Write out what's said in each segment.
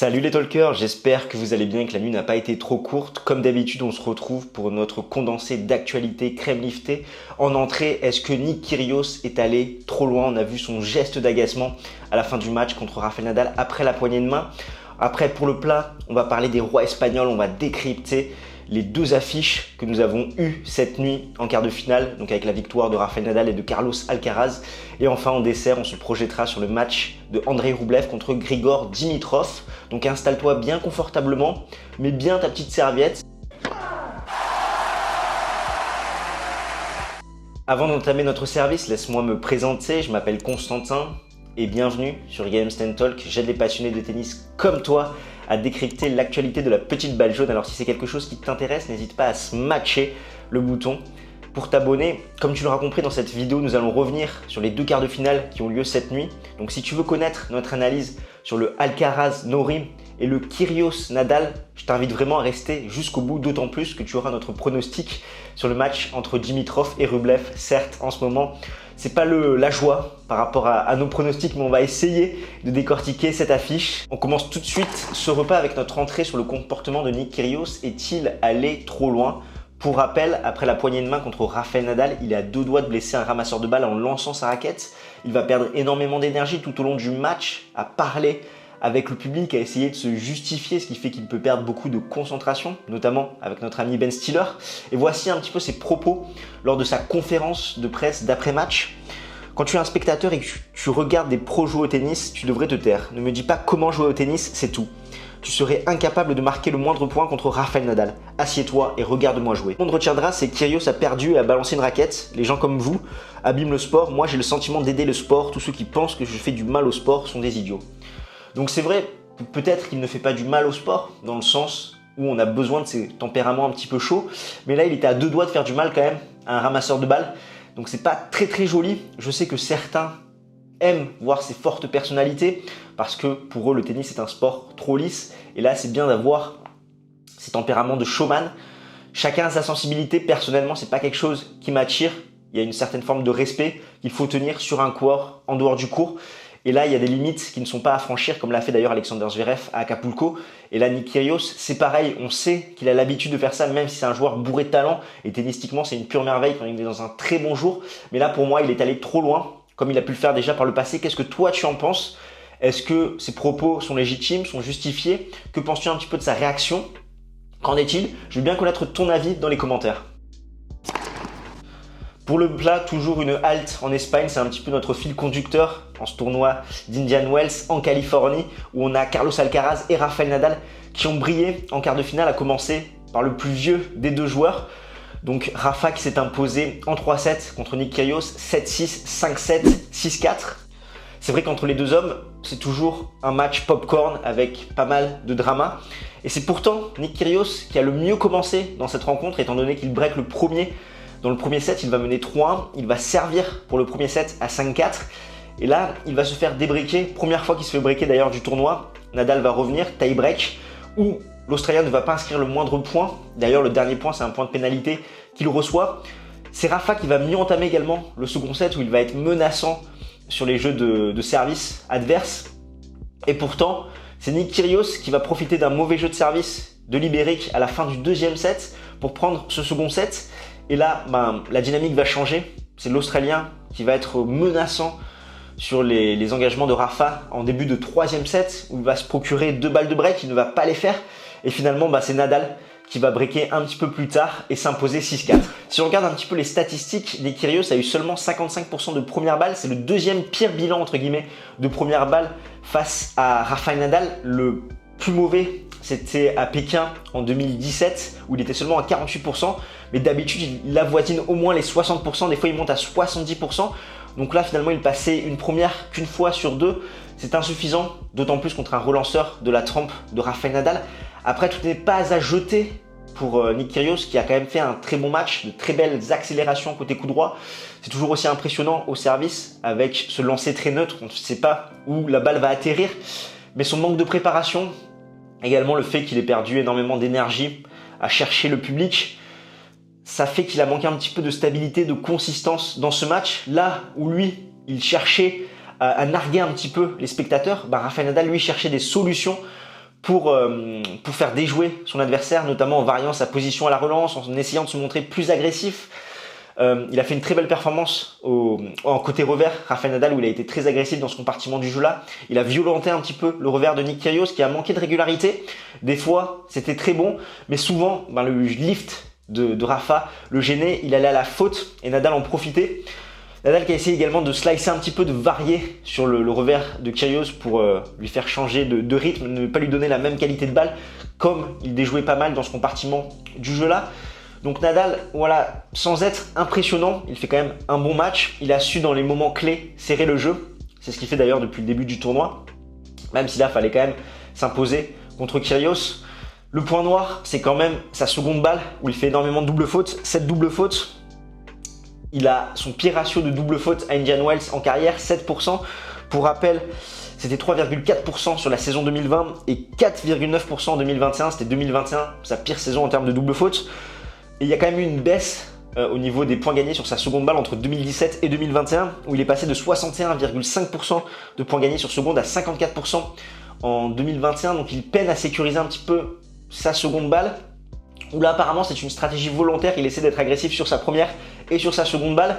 Salut les talkers, j'espère que vous allez bien et que la nuit n'a pas été trop courte. Comme d'habitude, on se retrouve pour notre condensé d'actualité crème liftée. En entrée, est-ce que Nick Kyrgios est allé trop loin? On a vu son geste d'agacement à la fin du match contre Rafael Nadal après la poignée de main. Après, pour le plat, on va parler des rois espagnols, on va décrypter les deux affiches que nous avons eues cette nuit en quart de finale, donc avec la victoire de Rafael Nadal et de Carlos Alcaraz. Et enfin, en dessert, on se projettera sur le match de Andrei Rublev contre Grigor Dimitrov. Donc installe-toi bien confortablement, mets bien ta petite serviette. Avant d'entamer notre service, laisse-moi me présenter, je m'appelle Constantin et bienvenue sur Games Ten Talk. J'aide les passionnés de tennis comme toi à décrypter l'actualité de la petite balle jaune. Alors si c'est quelque chose qui t'intéresse, n'hésite pas à smatcher le bouton pour t'abonner. Comme tu l'auras compris dans cette vidéo, nous allons revenir sur les deux quarts de finale qui ont lieu cette nuit. Donc si tu veux connaître notre analyse sur le Alcaraz-Norrie et le Kyrgios-Nadal, je t'invite vraiment à rester jusqu'au bout, d'autant plus que tu auras notre pronostic sur le match entre Dimitrov et Rublev. Certes, en ce moment, c'est pas la joie par rapport à nos pronostics, mais on va essayer de décortiquer cette affiche. On commence tout de suite ce repas avec notre entrée sur le comportement de Nick Kyrgios. Est-il allé trop loin? Pour rappel, après la poignée de main contre Rafael Nadal, il est à deux doigts de blesser un ramasseur de balles en lançant sa raquette. Il va perdre énormément d'énergie tout au long du match à parler avec le public, à essayer de se justifier, ce qui fait qu'il peut perdre beaucoup de concentration, notamment avec notre ami Ben Stiller. Et voici un petit peu ses propos lors de sa conférence de presse d'après-match. Quand tu es un spectateur et que tu regardes des pros jouer au tennis, tu devrais te taire. Ne me dis pas comment jouer au tennis, c'est tout. Tu serais incapable de marquer le moindre point contre Rafael Nadal. Assieds-toi et regarde-moi jouer. Tout le monde retiendra, c'est que Kyrgios a perdu et a balancé une raquette. Les gens comme vous abîment le sport. Moi, j'ai le sentiment d'aider le sport. Tous ceux qui pensent que je fais du mal au sport sont des idiots. Donc c'est vrai, peut-être qu'il ne fait pas du mal au sport, dans le sens où on a besoin de ces tempéraments un petit peu chauds. Mais là, il était à deux doigts de faire du mal quand même à un ramasseur de balles. Donc c'est pas très très joli. Je sais que certains aiment voir ces fortes personnalités parce que pour eux le tennis est un sport trop lisse, et là c'est bien d'avoir ces tempéraments de showman. Chacun a sa sensibilité. Personnellement, c'est pas quelque chose qui m'attire. Il y a une certaine forme de respect qu'il faut tenir sur un court, en dehors du court. Et là, il y a des limites qui ne sont pas à franchir, comme l'a fait d'ailleurs Alexander Zverev à Acapulco. Et là, Nick Kyrgios, c'est pareil. On sait qu'il a l'habitude de faire ça, même si c'est un joueur bourré de talent. Et tennistiquement, c'est une pure merveille quand il est dans un très bon jour. Mais là, pour moi, il est allé trop loin, comme il a pu le faire déjà par le passé. Qu'est-ce que toi, tu en penses? Est-ce que ses propos sont légitimes, sont justifiés? Que penses-tu un petit peu de sa réaction? Qu'en est-il? Je veux bien connaître ton avis dans les commentaires. Pour le plat, toujours une halte en Espagne, c'est un petit peu notre fil conducteur en ce tournoi d'Indian Wells en Californie, où on a Carlos Alcaraz et Rafael Nadal qui ont brillé en quart de finale, à commencer par le plus vieux des deux joueurs. Donc Rafa qui s'est imposé en 3-7 contre Nick Kyrgios, 7-6, 5-7, 6-4. C'est vrai qu'entre les deux hommes, c'est toujours un match popcorn avec pas mal de drama. Et c'est pourtant Nick Kyrgios qui a le mieux commencé dans cette rencontre, étant donné qu'il break le premier. Dans le premier set, il va mener 3-1, il va servir pour le premier set à 5-4. Et là, il va se faire débreaker. Première fois qu'il se fait breaker d'ailleurs du tournoi. Nadal va revenir, tie break, où l'Australien ne va pas inscrire le moindre point. D'ailleurs, le dernier point, c'est un point de pénalité qu'il reçoit. C'est Rafa qui va mieux entamer également le second set, où il va être menaçant sur les jeux de service adverses. Et pourtant, c'est Nick Kyrgios qui va profiter d'un mauvais jeu de service de Libéric à la fin du deuxième set pour prendre ce second set. Et là, la dynamique va changer. C'est l'Australien qui va être menaçant sur les engagements de Rafa en début de troisième set, où il va se procurer 2 balles de break, il ne va pas les faire. Et finalement, c'est Nadal qui va breaker un petit peu plus tard et s'imposer 6-4. Si on regarde un petit peu les statistiques, Nick Kyrgios a eu seulement 55% de première balle. C'est le deuxième pire bilan entre guillemets de première balle face à Rafael Nadal. Le plus mauvais, c'était à Pékin en 2017 où il était seulement à 48%. Mais d'habitude, il avoisine au moins les 60%. Des fois, il monte à 70%. Donc là, finalement, il passait une première qu'une fois sur deux. C'est insuffisant, d'autant plus contre un relanceur de la trempe de Rafael Nadal. Après, tout n'est pas à jeter pour Nick Kyrgios qui a quand même fait un très bon match, de très belles accélérations côté coup droit. C'est toujours aussi impressionnant au service avec ce lancer très neutre. On ne sait pas où la balle va atterrir. Mais son manque de préparation, également le fait qu'il ait perdu énormément d'énergie à chercher le public, ça fait qu'il a manqué un petit peu de stabilité, de consistance dans ce match. Là où lui, il cherchait à narguer un petit peu les spectateurs, Rafael Nadal, lui, cherchait des solutions pour faire déjouer son adversaire, notamment en variant sa position à la relance, en essayant de se montrer plus agressif. Il a fait une très belle performance en côté revers, Rafael Nadal, où il a été très agressif dans ce compartiment du jeu-là. Il a violenté un petit peu le revers de Nick Kyrgios, qui a manqué de régularité. Des fois, c'était très bon, mais souvent, le lift de Rafa le gênait, il allait à la faute et Nadal en profitait. Nadal qui a essayé également de slicer un petit peu, de varier sur le revers de Kyrgios pour lui faire changer de rythme, ne pas lui donner la même qualité de balle, comme il déjouait pas mal dans ce compartiment du jeu-là. Donc Nadal, voilà, sans être impressionnant, il fait quand même un bon match. Il a su dans les moments clés serrer le jeu. C'est ce qu'il fait d'ailleurs depuis le début du tournoi. Même si là, il fallait quand même s'imposer contre Kyrgios. Le point noir, c'est quand même sa seconde balle où il fait énormément de double fautes. Cette double faute, il a son pire ratio de double faute à Indian Wells en carrière, 7%. Pour rappel, c'était 3,4% sur la saison 2020 et 4,9% en 2021. C'était 2021, sa pire saison en termes de double faute. Et il y a quand même eu une baisse au niveau des points gagnés sur sa seconde balle entre 2017 et 2021, où il est passé de 61,5% de points gagnés sur seconde à 54% en 2021. Donc il peine à sécuriser un petit peu sa seconde balle, où là apparemment c'est une stratégie volontaire. Il essaie d'être agressif sur sa première et sur sa seconde balle.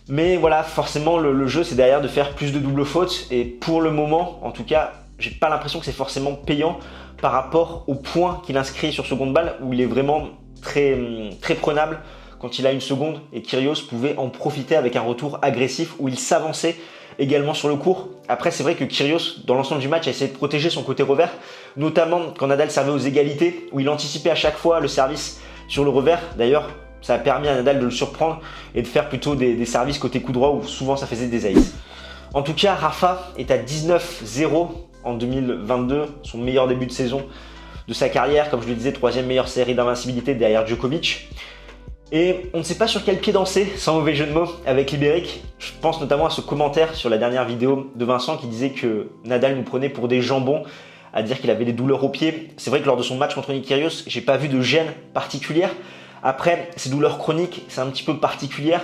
Mais voilà, forcément le jeu c'est derrière de faire plus de double fautes. Et pour le moment, en tout cas, j'ai pas l'impression que c'est forcément payant par rapport aux points qu'il inscrit sur seconde balle, où il est vraiment très prenable quand il a une seconde, et Kyrgios pouvait en profiter avec un retour agressif où il s'avançait également sur le court. Après, c'est vrai que Kyrgios, dans l'ensemble du match, a essayé de protéger son côté revers, notamment quand Nadal servait aux égalités, où il anticipait à chaque fois le service sur le revers. D'ailleurs, ça a permis à Nadal de le surprendre et de faire plutôt des services côté coup droit où souvent ça faisait des aces. En tout cas, Rafa est à 19-0 en 2022, son meilleur début de saison de sa carrière, comme je le disais, troisième meilleure série d'invincibilité derrière Djokovic. Et on ne sait pas sur quel pied danser, sans mauvais jeu de mots, avec Libéric. Je pense notamment à ce commentaire sur la dernière vidéo de Vincent qui disait que Nadal nous prenait pour des jambons, à dire qu'il avait des douleurs aux pieds. C'est vrai que lors de son match contre Nick Kyrgios, j'ai pas vu de gêne particulière. Après, ces douleurs chroniques, c'est un petit peu particulière.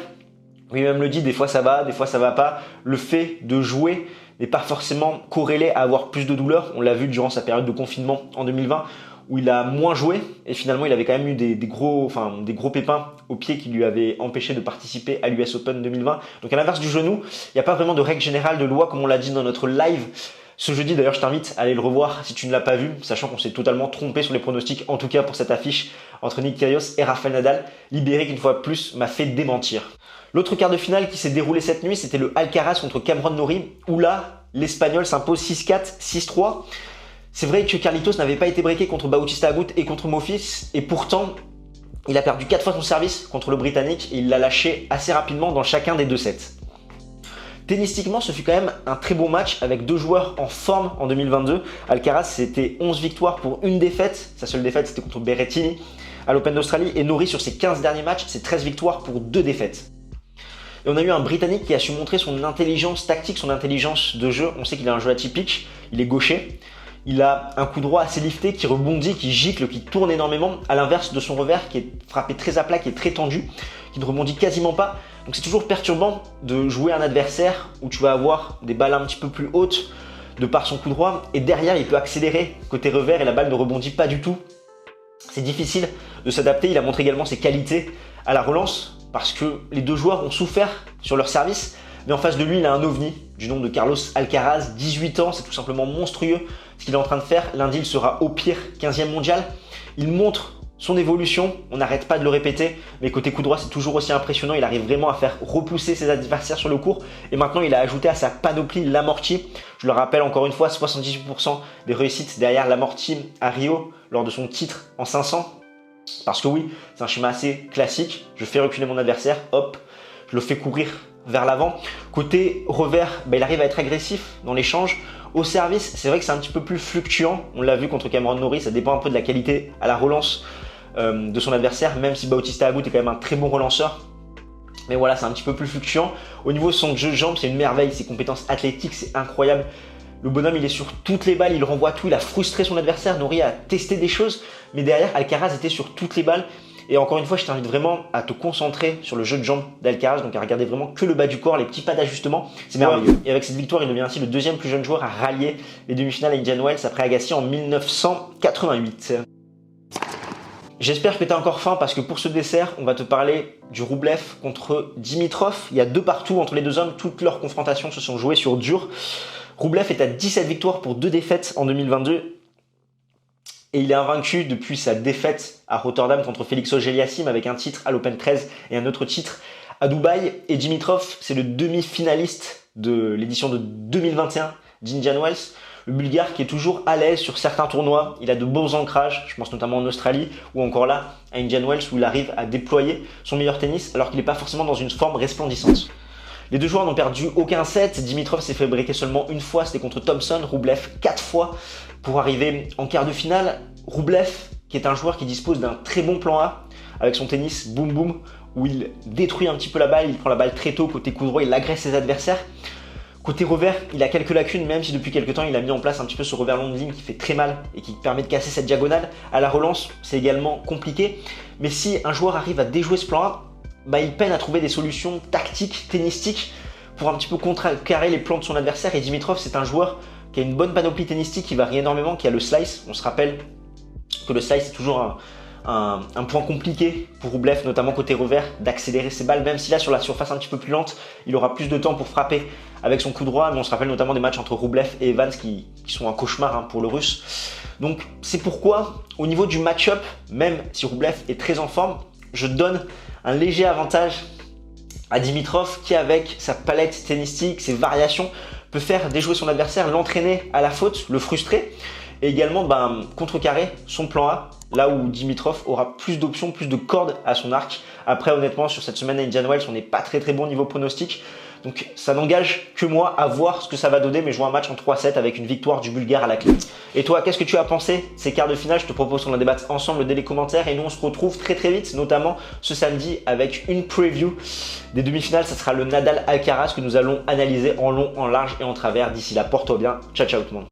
Lui-même le dit, des fois ça va pas. Le fait de jouer n'est pas forcément corrélé à avoir plus de douleurs. On l'a vu durant sa période de confinement en 2020 où il a moins joué et finalement il avait quand même eu des gros pépins au pied qui lui avaient empêché de participer à l'US Open 2020. Donc à l'inverse du genou, il n'y a pas vraiment de règle générale de loi comme on l'a dit dans notre live ce jeudi. D'ailleurs, je t'invite à aller le revoir si tu ne l'as pas vu, sachant qu'on s'est totalement trompé sur les pronostics, en tout cas pour cette affiche entre Nick Kyrgios et Rafael Nadal. Libéric, une fois de plus, m'a fait démentir. L'autre quart de finale qui s'est déroulé cette nuit, c'était le Alcaraz contre Cameron Norrie, où là, l'Espagnol s'impose 6-4, 6-3. C'est vrai que Carlitos n'avait pas été breaké contre Bautista Agut et contre Monfils, et pourtant, il a perdu 4 fois son service contre le Britannique et il l'a lâché assez rapidement dans chacun des deux sets. Tennistiquement, ce fut quand même un très bon match avec deux joueurs en forme en 2022. Alcaraz, c'était 11 victoires pour une défaite. Sa seule défaite, c'était contre Berrettini à l'Open d'Australie. Et Norrie, sur ses 15 derniers matchs, c'est 13 victoires pour 2 défaites. Et on a eu un Britannique qui a su montrer son intelligence tactique, son intelligence de jeu. On sait qu'il a un jeu atypique, il est gaucher. Il a un coup droit assez lifté, qui rebondit, qui gicle, qui tourne énormément, à l'inverse de son revers qui est frappé très à plat, qui est très tendu, qui ne rebondit quasiment pas. Donc c'est toujours perturbant de jouer un adversaire où tu vas avoir des balles un petit peu plus hautes de par son coup droit et derrière il peut accélérer côté revers et la balle ne rebondit pas du tout. C'est difficile de s'adapter. Il a montré également ses qualités à la relance parce que les deux joueurs ont souffert sur leur service. Mais en face de lui, il a un ovni du nom de Carlos Alcaraz, 18 ans, c'est tout simplement monstrueux ce qu'il est en train de faire. Lundi, il sera au pire 15e mondial. Il montre son évolution, on n'arrête pas de le répéter, mais côté coup droit, c'est toujours aussi impressionnant. Il arrive vraiment à faire repousser ses adversaires sur le court. Et maintenant, il a ajouté à sa panoplie l'amorti. Je le rappelle encore une fois, 78% des réussites derrière l'amorti à Rio lors de son titre en 500. Parce que oui, c'est un schéma assez classique. Je fais reculer mon adversaire, hop, je le fais courir vers l'avant. Côté revers, il arrive à être agressif dans l'échange. Au service, c'est vrai que c'est un petit peu plus fluctuant. On l'a vu contre Cameron Norrie, ça dépend un peu de la qualité à la relance de son adversaire, même si Bautista Agut est quand même un très bon relanceur. Mais voilà, c'est un petit peu plus fluctuant. Au niveau de son jeu de jambes, c'est une merveille. Ses compétences athlétiques, c'est incroyable. Le bonhomme, il est sur toutes les balles, il renvoie tout. Il a frustré son adversaire. Norrie a testé des choses, mais derrière, Alcaraz était sur toutes les balles. Et encore une fois, je t'invite vraiment à te concentrer sur le jeu de jambes d'Alcaraz, donc à regarder vraiment que le bas du corps, les petits pas d'ajustement, c'est merveilleux. Et avec cette victoire, il devient ainsi le deuxième plus jeune joueur à rallier les demi-finales à Indian Wells après Agassi en 1988. J'espère que tu as encore faim parce que pour ce dessert, on va te parler du Roublev contre Dimitrov. Il y a 2 partout entre les deux hommes, toutes leurs confrontations se sont jouées sur dur. Roublev est à 17 victoires pour 2 défaites en 2022. Et il est invaincu depuis sa défaite à Rotterdam contre Félix Auger-Aliassime avec un titre à l'Open 13 et un autre titre à Dubaï. Et Dimitrov, c'est le demi-finaliste de l'édition de 2021 d'Indian Wells. Le Bulgare qui est toujours à l'aise sur certains tournois, il a de bons ancrages, je pense notamment en Australie ou encore là à Indian Wells où il arrive à déployer son meilleur tennis alors qu'il n'est pas forcément dans une forme resplendissante. Les deux joueurs n'ont perdu aucun set, Dimitrov s'est fait breaker seulement une fois, c'était contre Thompson, Roublev 4 fois pour arriver en quart de finale. Roublev qui est un joueur qui dispose d'un très bon plan A avec son tennis boom boom où il détruit un petit peu la balle, il prend la balle très tôt côté coup droit, il agresse ses adversaires. Côté revers, il a quelques lacunes, même si depuis quelques temps il a mis en place un petit peu ce revers long de ligne qui fait très mal et qui permet de casser cette diagonale. À la relance, c'est également compliqué. Mais si un joueur arrive à déjouer ce plan A, il peine à trouver des solutions tactiques, tennistiques pour un petit peu contrecarrer les plans de son adversaire. Et Dimitrov, c'est un joueur qui a une bonne panoplie tennistique, qui varie énormément, qui a le slice. On se rappelle que le slice est toujours un point compliqué pour Roublev, notamment côté revers, d'accélérer ses balles, même si là sur la surface un petit peu plus lente, il aura plus de temps pour frapper avec son coup droit, mais on se rappelle notamment des matchs entre Roublev et Evans qui sont un cauchemar pour le russe. Donc c'est pourquoi au niveau du match-up, même si Roublev est très en forme, je donne un léger avantage à Dimitrov qui avec sa palette tennistique, ses variations, peut faire déjouer son adversaire, l'entraîner à la faute, le frustrer et également contrecarrer son plan A, là où Dimitrov aura plus d'options, plus de cordes à son arc. Après honnêtement sur cette semaine à Indian Wells, on n'est pas très bon niveau pronostic. Donc ça n'engage que moi à voir ce que ça va donner, mais je vois un match en 3-7 avec une victoire du Bulgare à la clé. Et toi, qu'est-ce que tu as pensé ces quarts de finale? Je te propose qu'on en débatte ensemble dès les commentaires et nous on se retrouve très vite, notamment ce samedi avec une preview des demi-finales. Ça sera le Nadal Alcaraz que nous allons analyser en long, en large et en travers. D'ici là, porte-toi bien. Ciao ciao tout le monde.